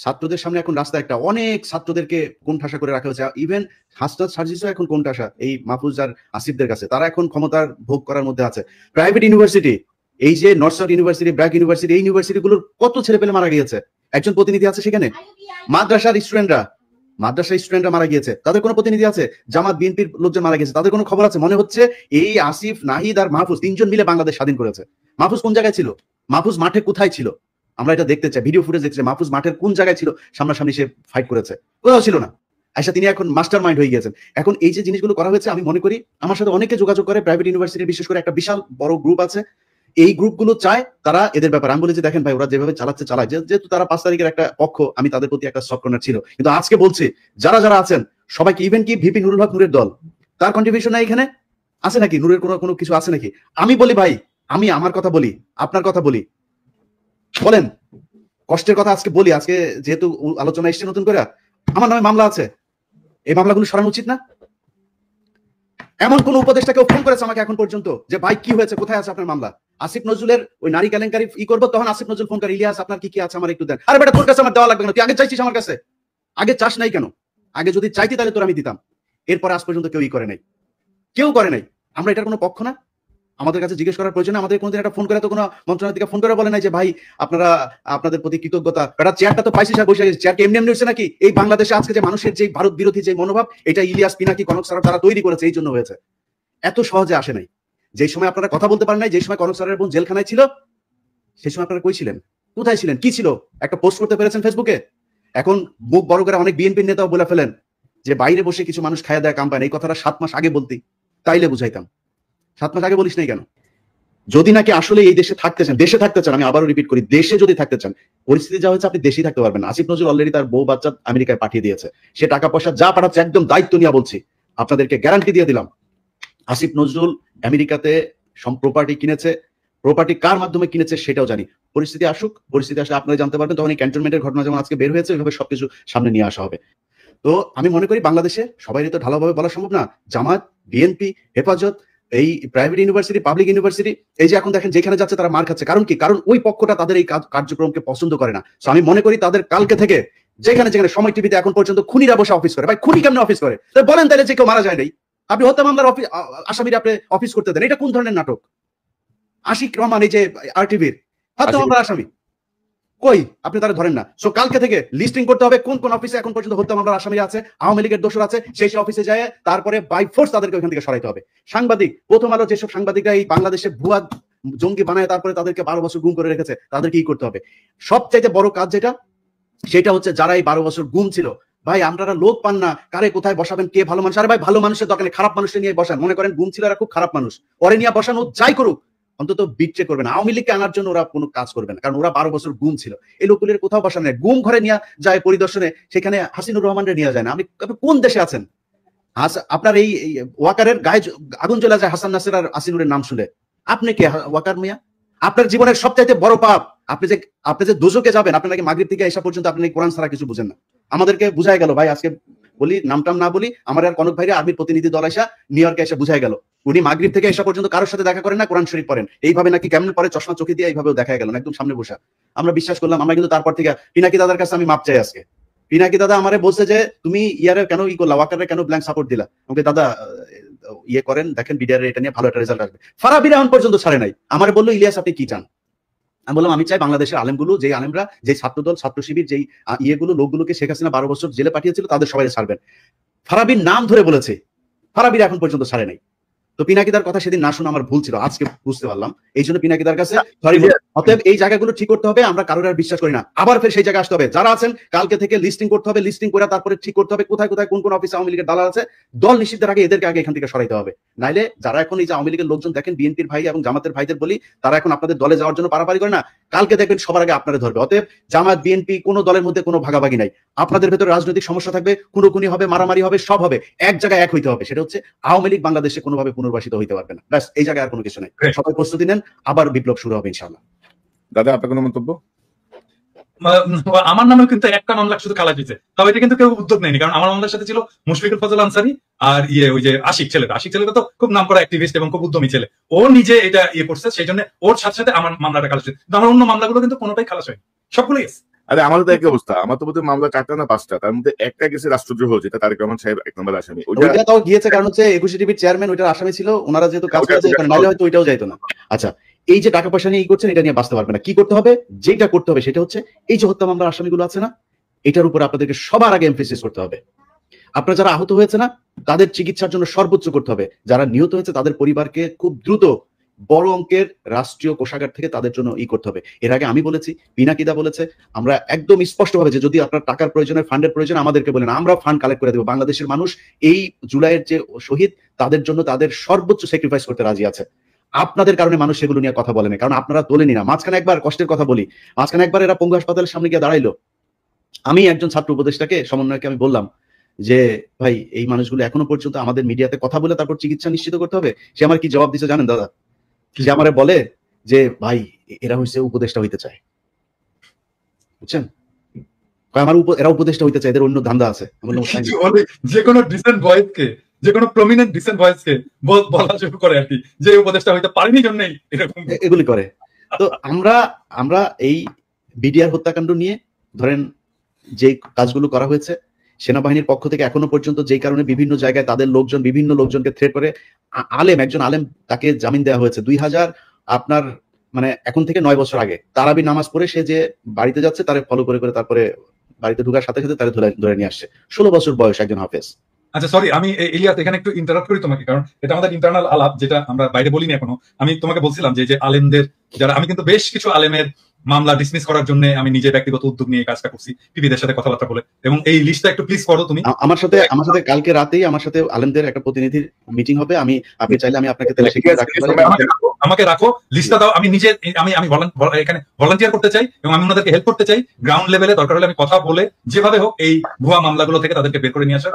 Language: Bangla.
ছাত্রদের সামনে এখন রাস্তা একটা, অনেক ছাত্রদেরকে কোণঠাসা করে রাখা হয়েছে। ইভেন হাসনাত সার্জিসও এখন কোণঠাসা এই মাহফুজ আর আসিফদের কাছে, তারা এখন ক্ষমতার ভোগ করার মধ্যে আছে। প্রাইভেট ইউনিভার্সিটি, এই যে north south university, BRAC university, এই ইউনিভার্সিটিগুলোর কত ছেলে পেলে মারা গিয়েছে, একজন প্রতিনিধি আছে সেখানে? মাদ্রাসার স্টুডেন্টরা মারা গিয়েছে, তাদের কোনো প্রতিনিধি আছে? জামাত বিএনপির লোকজন মারা গেছে, তাদের কোনো খবর আছে? মনে হচ্ছে এই আসিফ, নাহিদ আর মাহফুজ তিনজন মিলে বাংলাদেশ স্বাধীন করেছে। মাহফুজ কোন জায়গায় ছিল? মাহফুজ মাঠে কোথায় ছিল? আমরা এটা দেখতে চাই, ভিডিও ফুটেজ দেখতে চাই। মাহফুজ মাঠের কোন জায়গায় ছিল? সামনাসামনি সে ফাইট করেছে? কোথাও ছিল না। আচ্ছা, তিনি এখন মাস্টার মাইন্ড হয়ে গিয়েছেন। এখন এই যে জিনিসগুলো করা হয়েছে, আমি মনে করি আমার সাথে অনেকে যোগাযোগ করে প্রাইভেট ইউনিভার্সিটির, বিশেষ করে একটা বিশাল বড় গ্রুপ আছে, এই গ্রুপগুলো চায় তারা এদের ব্যাপারে। আমি বলি যে দেখেন ভাই, ওরা যেভাবে চালায়, যেহেতু তারা 5 তারিখের একটা পক্ষ, আমি তাদের প্রতি একটা সফট কর্নার ছিল, কিন্তু আজকে বলছি যারা যারা আছেন সবাইকে, ইভেন কি ভিপি নুরুল হক নূরের দল, তার কন্ট্রিবিউশন নাই এখানে? আছে নাকি? নূরের কোনো কিছু আছে নাকি? আমি বলি ভাই, আমি আমার কথা বলি, আপনার কথা বলি, বলেন কষ্টের কথা আজকে বলি। আজকে যেহেতু আলোচনা এসছে নতুন করে, আমার নামে মামলা আছে, এই মামলাগুলো সরানো উচিত না? এমন কোন উপদেষ্টা কেউ ফোন করেছে আমাকে এখন পর্যন্ত যে ভাই কি হয়েছে, কোথায় আছে আপনার মামলা? আসিফ নজরুলের ওই নারী কেলেঙ্কারি করবো, তখন আসিফ নজরুল ফোন করে, ইলিয়াস আপনার কি আছে আমার একটু দেন। আরে বেটা, তোর কাছে আমার দেওয়া লাগবে না, তুই আগে চাইছিস আমার কাছে? আগে চাস নাই কেন? আগে যদি চাইতি তাহলে তোর আমি দিতাম। এরপরে আজ পর্যন্ত কেউ করে নাই, কেউ করে নাই। আমরা এটার কোনো পক্ষ না, আমাদের কাছে জিজ্ঞেস করার প্রয়োজন। আমাদের কোনোদিন একটা ফোন করে তো কোনো মন্ত্রণালয় থেকে ফোন করে বলে নাই যে ভাই আপনারা, আপনাদের প্রতি কৃতজ্ঞতা, এটা চেয়ারটা তো পাইছি, বসে গেছে, চেয়ারকে এমনি এমনি হচ্ছে নাকি? এই বাংলাদেশে আজকে যে মানুষের যে ভারত বিরোধী যে মনোভাব, এটা ইলিয়াস, পিনাকি, কনক স্যার তারা তৈরি করেছে, এই জন্য হয়েছে। এত সহজে আসে নাই। যে সময় আপনারা কথা বলতে পারেন নাই, যে সময় কনক স্যারের বোন জেলখানায় ছিল, সেই সময় আপনারা কই ছিলেন? কোথায় ছিলেন? কি ছিল? একটা পোস্ট করতে পেরেছেন ফেসবুকে? এখন মুখ বড় করে অনেক বিএনপির নেতাও বলে ফেলেন যে বাইরে বসে কিছু মানুষ খায়া দেয় কাম পায় না। এই কথাটা 7 মাস আগে বলতি, তাইলে বুঝাইতাম। 7 মাস আগে বলিস নাই কেন? যদি নাকি আসলে এই দেশে থাকতে চান, আমি আবারও রিপিট করি, দেশে যদি থাকতে চান, পরিস্থিতি যা হয়েছে আপনি দেশেই থাকতে পারবেন না। আসিফ নজরুল অলরেডি তার বউ বাচ্চা আমেরিকায় পাঠিয়ে দিয়েছে, সে টাকা পয়সা যা পাঠাচ্ছে একদম দায়িত্ব নিয়ে বলছি, আপনাদেরকে গ্যারান্টি দিয়ে দিলাম, আসিফ নজরুল আমেরিকাতে প্রপার্টি কিনেছে। প্রপার্টি কার মাধ্যমে কিনেছে সেটাও জানি। পরিস্থিতি আসলে আপনারা জানতে পারবেন, তখন এই ক্যান্টনমেন্টের ঘটনা যেমন আজকে বের হয়েছে, ওইভাবে সবকিছু সামনে নিয়ে আসা হবে। তো আমি মনে করি বাংলাদেশে সবাই তো ঢালাভাবে বলা সম্ভব না। জামাত, বিএনপি, হেফাজত, এই প্রাইভেট ইউনিভার্সিটি, পাবলিক ইউনিভার্সিটি, এই যে এখন দেখেন যেখানে যাচ্ছে তারা মার খাচ্ছে। কারণ কি? কারণ ওই পক্ষটা তাদের এই কার্যক্রমকে পছন্দ করে না। আমি মনে করি তাদের কালকে থেকে যেখানে সময় টিভিতে এখন পর্যন্ত খুনিরা বসে অফিস করে। ভাই, খুনি কেমন অফিস করে? বলেন তাহলে, যে কেউ মারা যায় নাই, আপনি হত্যা মামলার আসামিরা আপনি অফিস করতে দেন, এটা কোন ধরনের নাটক? আশিক রহমান, এই যে আরটিভির হত্যা মামলার আসামি, কই? আপনি তারা ধরেন না। সো কালকে থেকে লিস্টিং করতে হবে কোন কোন অফিসে এখন পর্যন্ত হত্যা মামলার আসামি আছে, আওয়ামী লীগের দোষর আছে, সেই অফিসে যায় তারপরে বাই ফোর্স তাদেরকে ওখান থেকে সরাইতে হবে। সাংবাদিক, প্রথম আলো যেসব সাংবাদিকরা এই বাংলাদেশে ভুয়া জঙ্গি বানায় তারপরে তাদেরকে 12 বছর গুম করে রেখেছে, তাদেরকে কি করতে হবে? সবচাইতে বড় কাজ যেটা, সেটা হচ্ছে যারা এই 12 বছর গুম ছিল, ভাই আপনারা লোক পান না, কারে কোথায় বসাবেন, কে ভালো মানুষ? আরে ভাই, ভালো মানুষের দোকানে খারাপ মানুষের নিয়ে বসান। মনে করেন গুম ছিল এরা খুব খারাপ মানুষ, ওরে নিয়ে বসান, ও যাই করুক, অন্তত বিট্রে করবে না। আওয়ামী লীগকে আনার জন্য ওরা কোনো কাজ করবে না, কারণ ওরা 12 বছর গুম ছিল। এই লোকগুলির কোথাও বসান নেই। গুম ঘরে নিয়ে যায় পরিদর্শনে, সেখানে হাসিনুর রহমানরে নিয়ে যায় না। আপনি কোন দেশে আছেন? আপনার এই ওয়াকারের গায়ে আগুন জ্বলে যায় হাসান নাসির আর আসিনুরের নাম শুনে। আপনি কে ওয়াকার মিয়া? আপনার জীবনের সবচাইতে বড় পাপ, আপনি যে দোজকে যাবেন, আপনি নাকি মাগরিব থেকে এসা পর্যন্ত আপনি কোরআন ছাড়া কিছু বুঝেন না। আমাদেরকে বুঝাই গেল ভাই, আজকে বলি নামটাম না বলি, আমার আর কনক ভাইরা আর্মির প্রতিনিধি দল এসা নিউ ইয়র্কে এসে বুঝাই গেল, উনি মাগরিব থেকে এসা পর্যন্ত কারোর সাথে দেখা করেন না, কোরআন শরীফ পড়েন। এইভাবে নাকি কেমন পরে চশমা চোখে দিয়ে এইভাবেও দেখা গেল, একদম সামনে বসা। আমরা বিশ্বাস করলাম। আমরা কিন্তু তারপর থেকে পিনাকি দাদার কাছে আমি মাপ চাই আজকে। পিনাকি দাদা আমারে বলছে যে তুমি ইয়ারে কেন করলা, ওয়াকারে কেন ব্ল্যাঙ্ক সাপোর্ট দিলা? আমাকে দাদা ইয়ে করেন, দেখেন বিডিআর এটা নিয়ে ভালো একটা রেজাল্ট আসবে। ফারাবির এখন পর্যন্ত ছাড়ে নাই। আমার বললো ইলিয়াস আপনি কি চান? আমি বললাম আমি চাই বাংলাদেশের আলেমগুলো, যে আলেমরা, যে ছাত্রদল, ছাত্র শিবির, যেই ইয়েগুলো লোকগুলোকে শেখ হাসিনা 12 বছর জেলে পাঠিয়েছিল, তাদের সবাই ছাড়বেন। ফারাবির নাম ধরে বলেছে, ফারাবির এখন পর্যন্ত ছাড়ে নাই। তো পিনাকিদার কথা সেদিন না শুনে আমার ভুল ছিল, আজকে বুঝতে পারলাম। এই জন্য পিনাকিদার কাছে সরি। অতএব এই জায়গাগুলো ঠিক করতে হবে। আমরা কারোর আর বিশ্বাস করি না। আবার ফের সেই জায়গায় আসতে হবে। যারা আছেন কালকে থেকে লিস্টিং করতে হবে, লিস্টিং করে তারপরে ঠিক করতে হবে কোথায় কোথায় কোন কোন অফিসে আওয়ামী লীগের দালাল আছে। দল নিষিদ্ধের আগে এদেরকে আগে এখান থেকে সরাইতে হবে। নাইলে যারা এখন এই যে আওয়ামী লীগের লোকজন দেখেন, বিএনপির ভাই এবং জামাতের ভাইদের বলি, তারা এখন আপনাদের দলে যাওয়ার জন্য পারাপারি করে না, কালকে দেখবেন সবার আগে আপনারা ধরবে। অতএব জামাত, বিএনপি, কোনো দলের মধ্যে কোনো ভাগাভাগি নাই। আপনাদের ভেতরে রাজনৈতিক সমস্যা থাকবে, খুনোখুনি হবে, মারামারি হবে, সব হবে, এক জায়গায় এক হইতে হবে। সেটা হচ্ছে আওয়ামী লীগ বাংলাদেশে কোনোভাবে পুনর্বাসিত হইতে পারবে না। ব্যাস, এই জায়গায় আর কোনো কিছু নাই। সবাই প্রস্তুতি নেন, আবার বিপ্লব শুরু হবে ইনশাআল্লাহ। দাদা, আপনার কোনো মন্তব্য? আমার নামে কিন্তু একটা মামলা শুধু খালাস হয়েছে, তবে এটা কিন্তু কেউ উদ্যোগ নেয়নি। কারণ আমার মামলার সাথে ছিল মুশফিকুল ফজল আনসারী আর ওই যে আশিক ছেলেটা তো খুব নামকরা অ্যাক্টিভিস্ট এবং খুব উদ্যমী ছেলে। ও নিজে এটা করছে, সেই জন্য ওর সাথে সাথে আমার মামলাটা খালাস হয়েছে। কিন্তু আমার অন্য মামলাগুলো কিন্তু কোনোটাই খালাস হয়নি, সবগুলোই আছে। আরে আমাদের তো একই অবস্থা, আমার তো বোধহয় মামলা 4টা না 5টা, তার মধ্যে একটা গেছে রাষ্ট্রদ্রোহ, যেটা তারেক রহমান সাহেব 1 নম্বর আসামি। ওইটা তো গিয়েছে কারণ হচ্ছে 21 টিভির চেয়ারম্যান ওইটার আসামি ছিল, ওনারা যেহেতু কাজ করে যায়, নাহলে হয়তো ওইটাও যাইতো না। আচ্ছা, এই যে টাকা পয়সা নিয়ে করছেন, এটা নিয়ে বাঁচতে পারবে না। কি করতে হবে? যেটা করতে হবে সেটা হচ্ছে এই যে হত্যা মামলার আসামিগুলো আছে না, এটার উপর আপনাদেরকে সবার আগে এমফেসিস করতে হবে। আপনারা যারা আহত হয়েছে না, তাদের চিকিৎসার জন্য সর্বোচ্চ করতে হবে। যারা নিহত হয়েছে তাদের পরিবারকে খুব দ্রুত বড় অঙ্কের রাষ্ট্রীয় কোষাগার থেকে তাদের জন্য করতে হবে। এর আগে আমি বলেছি, পিনাকিদা বলেছে, আমরা একদম স্পষ্টভাবে যে যদি আপনার টাকার প্রয়োজনে, ফান্ডের প্রয়োজন, আমাদেরকে বলেন, আমরা ফান্ড কালেক্ট করে দেবো। বাংলাদেশের মানুষ এই জুলাইয়ের যে শহীদ, তাদের জন্য তাদের সর্বোচ্চ স্যাক্রিফাইস করতে রাজি আছে। আপনাদের কারণে মানুষ সেগুলো নিয়ে কথা বলেনি, কারণ আপনারা তোলেনি না। মাঝখানে একবার কষ্টের কথা বলি, মাঝখানে একবার এরা পঙ্গু হাসপাতালের সামনে গিয়ে দাঁড়াইলো। আমি একজন ছাত্র উপদেষ্টাকে, সমন্বয়কে আমি বললাম যে ভাই, এই মানুষগুলো এখনো পর্যন্ত আমাদের মিডিয়াতে কথা বলে তারপর চিকিৎসা নিশ্চিত করতে হবে। সে আমার কি জবাব দিচ্ছে জানেন দাদা? সে আমারে বলে যে ভাই, এরা হচ্ছে উপদেষ্টা হইতে চায়, বুঝছেন? এরা উপদেষ্টা হইতে চায়, এদের অন্য ধান্দা আছে। যে কোনো ডিসেন্ট ভয়েসকে, যে কোনো প্রমিনেন্ট ডিসেন্ট ভয়েসকে বলা শুরু করে আর কি, যে উপদেষ্টা হইতে পারেনি জন্যই এরকম এগুলি করে। তো আমরা এই বিডিআর হত্যাকাণ্ড নিয়ে ধরেন যে কাজগুলো করা হয়েছে, সেনাবাহিনীর পক্ষ থেকে এখনো পর্যন্ত যেই কারণে বিভিন্ন জায়গায় তাদের লোকজন বিভিন্ন লোকজনকে থ্রেট করে, একজন আলেম তাকে জামিন দেওয়া হয়েছে 2000 আপনার মানে এখন থেকে 9 বছর আগে। তারাবি নামাজ পড়ে সে যে বাড়িতে যাচ্ছে, তারে ফলো করে করে তারপরে বাড়িতে ঢোকার সাথে সাথে তারে ধরে নিয়ে আসছে। 16 বছর বয়স একজন হাফেজ। আচ্ছা সরি, আমি ইলিয়াস এখানে একটু ইন্টারাপ্ট করি তোমাকে, কারণ এটা আমাদের ইন্টারনাল আলাপ, যেটা আমরা বাইরে বলিনি এখনো। আমি তোমাকে বলছিলাম যে আলেমদের যারা, আমি কিন্তু বেশ কিছু আলেমের মামলা ডিসমিস করার জন্য আমি নিজে ব্যক্তিগত উদ্যোগ নিয়ে কাজটা করছি, পিপিদের সাথে কথাবার্তা বলে। এবং এই লিস্টটা একটু প্লিজ করো তুমি। আমার সাথে কালকে রাতেই আমার সাথে আলেমদের একটা প্রতিনিধির মিটিং হবে। আপনি চাইলে আমি আপনাকে তাহলে সেখানে রাখতে পারি। আমাকে রাখো, লিস্টটা দাও। আমি নিজে আমি এখানে ভলান্টিয়ার করতে চাই এবং আমি ওনাদেরকে হেল্প করতে চাই। গ্রাউন্ড লেভেলে দরকার হলে আমি কথা বলে যেভাবে হোক এই ভুয়া মামলাগুলো থেকে তাদেরকে বের করে নিয়ে আসা।